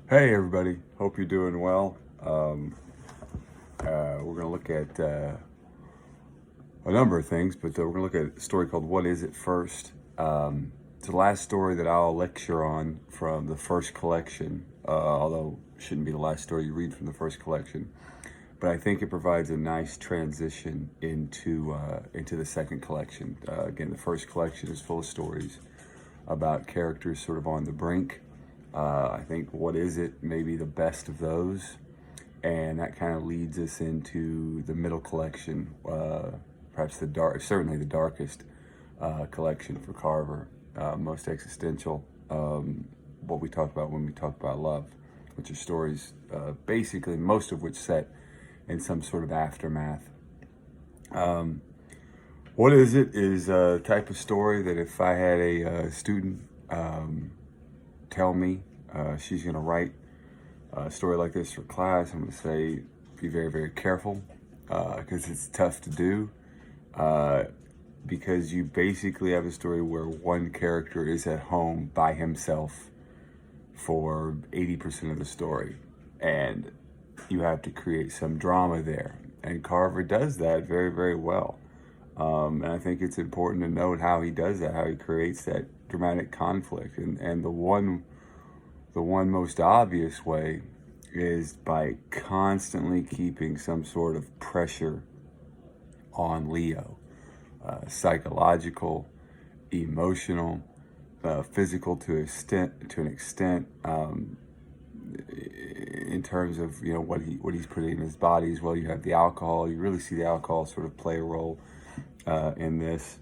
Hey everybody, hope you're doing well. We're going to look at a number of things, but we're going to look at a story called What Is It First? It's the last story that I'll lecture on from the first collection, although it shouldn't be the last story you read from the first collection. But I think it provides a nice transition into the second collection. Again, the first collection is full of stories about characters sort of on the brink. I think What Is It may be the best of those, and that kind of leads us into the middle collection, perhaps certainly the darkest collection for Carver, most existential. What we talk about when we talk about love, which are stories, basically most of which set in some sort of aftermath. What Is It is a type of story that if I had a student tell me she's going to write a story like this for class, I'm going to say be very, very careful because it's tough to do because you basically have a story where one character is at home by himself for 80% of the story, and you have to create some drama there. And Carver does that very, very well. And I think it's important to note how he does that, how he creates that dramatic conflict. And the one most obvious way is by constantly keeping some sort of pressure on Leo, psychological, emotional, physical to an extent, in terms of what he's putting in his body as well. You have the alcohol. You really see the alcohol sort of play a role in this.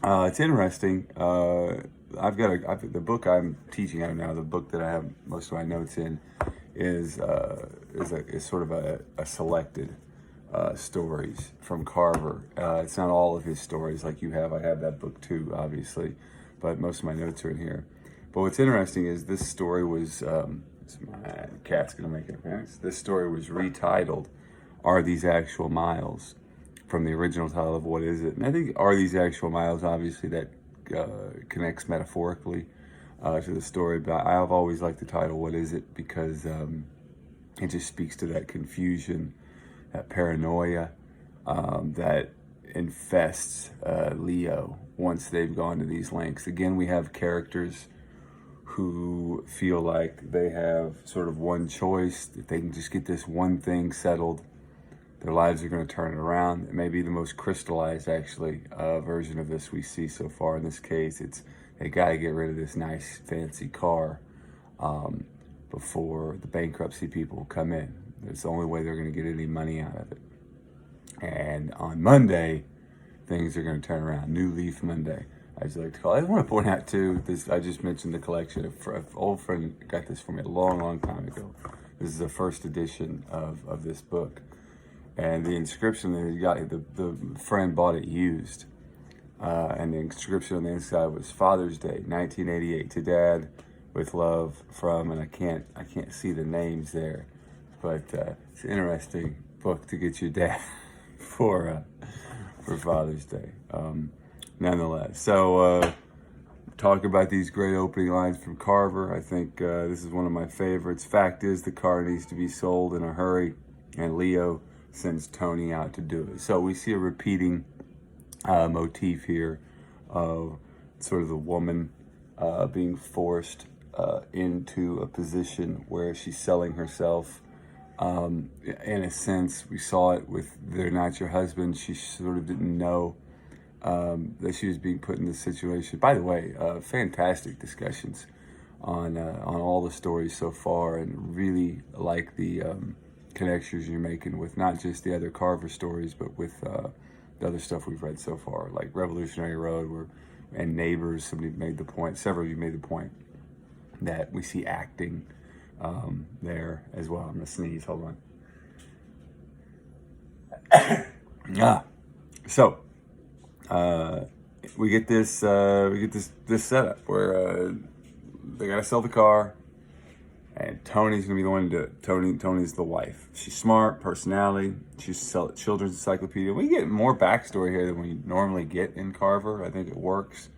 It's interesting. The book I'm teaching out of now. The book that I have most of my notes in is sort of a selected stories from Carver. It's not all of his stories like you have. I have that book too, obviously, but most of my notes are in here. But what's interesting is this story was. My cat's gonna make an appearance. This story was retitled "Are These Actual Miles?" from the original title of What Is It? And I think "Are These Actual Miles?" obviously that connects metaphorically to the story, but I've always liked the title "What Is It?" because it just speaks to that confusion, that paranoia that infests Leo once they've gone to these lengths. Again, we have characters who feel like they have sort of one choice. If they can just get this one thing settled, their lives are going to turn it around. It may be the most crystallized, actually, version of this we see so far. In this case, it's they got to get rid of this nice, fancy car before the bankruptcy people come in. It's the only way they're going to get any money out of it. And on Monday, things are going to turn around. New Leaf Monday, I just like to call it. I want to point out, too, this. I just mentioned the collection. An old friend got this for me a long, long time ago. This is the first edition of this book. And the inscription that he got, the friend bought it used. And the inscription on the inside was Father's Day, 1988, to Dad, with love from, and I can't see the names there, but it's an interesting book to get your dad for Father's Day. Nonetheless, so talk about these great opening lines from Carver. I think this is one of my favorites. Fact is, the car needs to be sold in a hurry, and Leo sends Tony out to do it. So we see a repeating motif here of sort of the woman being forced into a position where she's selling herself. In a sense, we saw it with They're Not Your Husband. She sort of didn't know that she was being put in this situation. By the way, fantastic discussions on all the stories so far, and really like the connections you're making with not just the other Carver stories, but with the other stuff we've read so far, like Revolutionary Road and Neighbors. Several of you made the point that we see acting there as well. I'm gonna sneeze, hold on. So we get this setup where they gotta sell the car, and Tony's gonna be the one to do it. Tony's the wife. She's smart, personality. She's sell children's encyclopedia. We get more backstory here than we normally get in Carver. I think it works,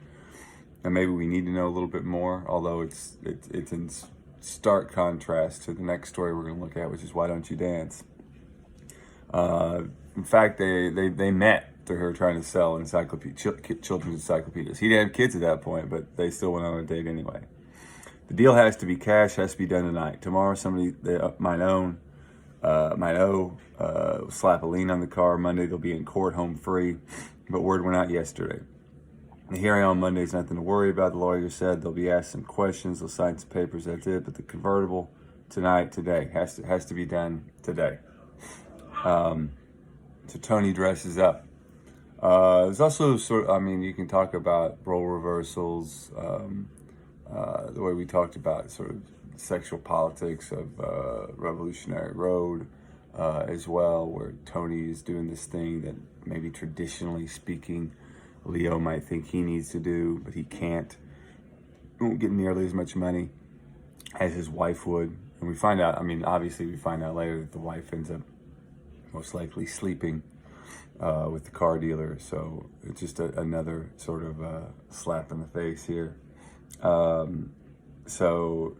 and maybe we need to know a little bit more. Although it's in stark contrast to the next story we're going to look at, which is Why Don't You Dance? In fact, they met through her trying to sell children's encyclopedias. He didn't have kids at that point, but they still went on a date anyway. The deal has to be cash, has to be done tonight. Tomorrow, somebody they might owe, slap a lien on the car. Monday, they'll be in court, home free. But word went out yesterday. The hearing on Monday is nothing to worry about. The lawyer said they'll be asked some questions. They'll sign some papers. That's it. But the convertible today has to be done today. So Tony dresses up. There's also you can talk about role reversals, the way we talked about sort of sexual politics of Revolutionary Road as well, where Tony is doing this thing that maybe traditionally speaking, Leo might think he needs to do, but he can't. He won't get nearly as much money as his wife would. And we find out, obviously we find out later that the wife ends up most likely sleeping with the car dealer. So it's just another sort of slap in the face here. So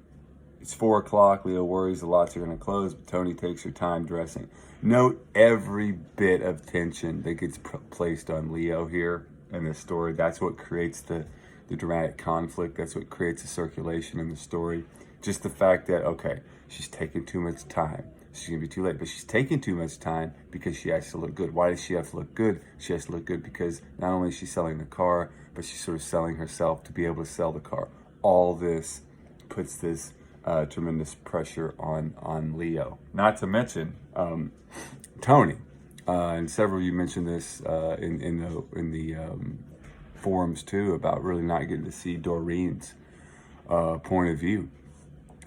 it's 4:00. Leo worries the lots are going to close, but Tony takes her time dressing. Note every bit of tension that gets placed on Leo here in this story. That's what creates the dramatic conflict. That's what creates the circulation in the story. Just the fact that, okay, she's taking too much time. She's going to be too late, but she's taking too much time because she has to look good. Why does she have to look good? She has to look good because not only is she selling the car, but she's sort of selling herself to be able to sell the car. All this puts this tremendous pressure on Leo. Not to mention Tony, and several of you mentioned this in the forums too, about really not getting to see Doreen's point of view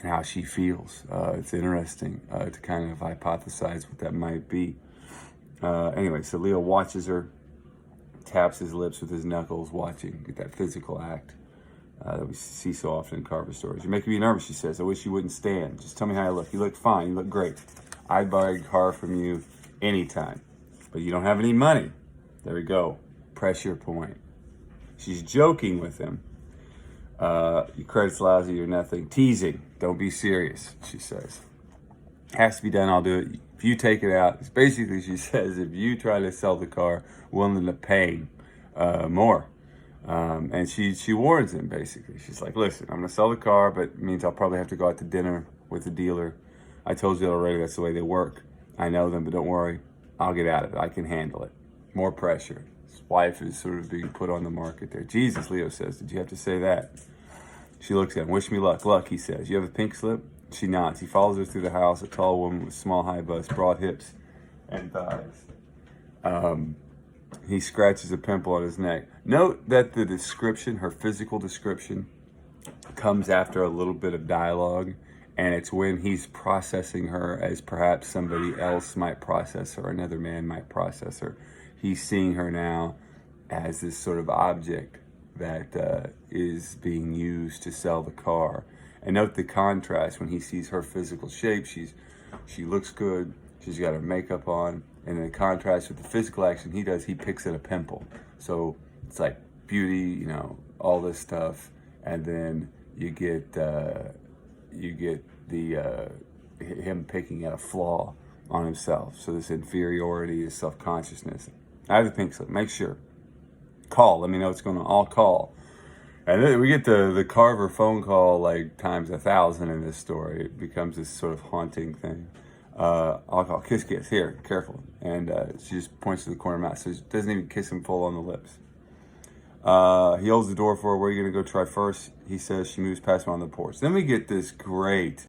and how she feels. It's interesting to kind of hypothesize what that might be. Anyway, so Leo watches her, taps his lips with his knuckles, watching, get that physical act that we see so often in Carver stories. You're making me nervous, she says. I wish you wouldn't stand. Just tell me how I look. You look fine. You look great. I'd buy a car from you anytime. But you don't have any money. There we go. Pressure point. She's joking with him. Your credit's lousy, you're nothing. Teasing. Don't be serious, she says. Has to be done, I'll do it. If you take it out, it's basically, she says, if you try to sell the car, we'll end up paying more. And she warns him, basically. She's like, listen, I'm going to sell the car, but it means I'll probably have to go out to dinner with the dealer. I told you already, that's the way they work. I know them, but don't worry. I'll get out of it. I can handle it. More pressure. His wife is sort of being put on the market there. Jesus, Leo says, did you have to say that? She looks at him. Wish me luck. Luck, he says. You have a pink slip? She nods. He follows her through the house, a tall woman with small high bust, broad hips, and thighs. He scratches a pimple on his neck. Note that the description, her physical description, comes after a little bit of dialogue, and it's when he's processing her as perhaps somebody else might process her, another man might process her. He's seeing her now as this sort of object that is being used to sell the car. And note the contrast when he sees her physical shape. She looks good. She's got her makeup on. And in contrast with the physical action he does, he picks at a pimple. So it's like beauty, all this stuff. And then you get him picking at a flaw on himself. So this inferiority is self-consciousness. I have the pink slip. Make sure. Call. Let me know what's going on. I'll call. And then we get the Carver phone call like times 1,000 in this story. It becomes this sort of haunting thing. I'll call. Kiss, kiss. Here, careful. And she just points to the corner of her mouth. So she doesn't even kiss him full on the lips. He holds the door for her. Where are you going to go try first? He says. She moves past him on the porch. Then we get this great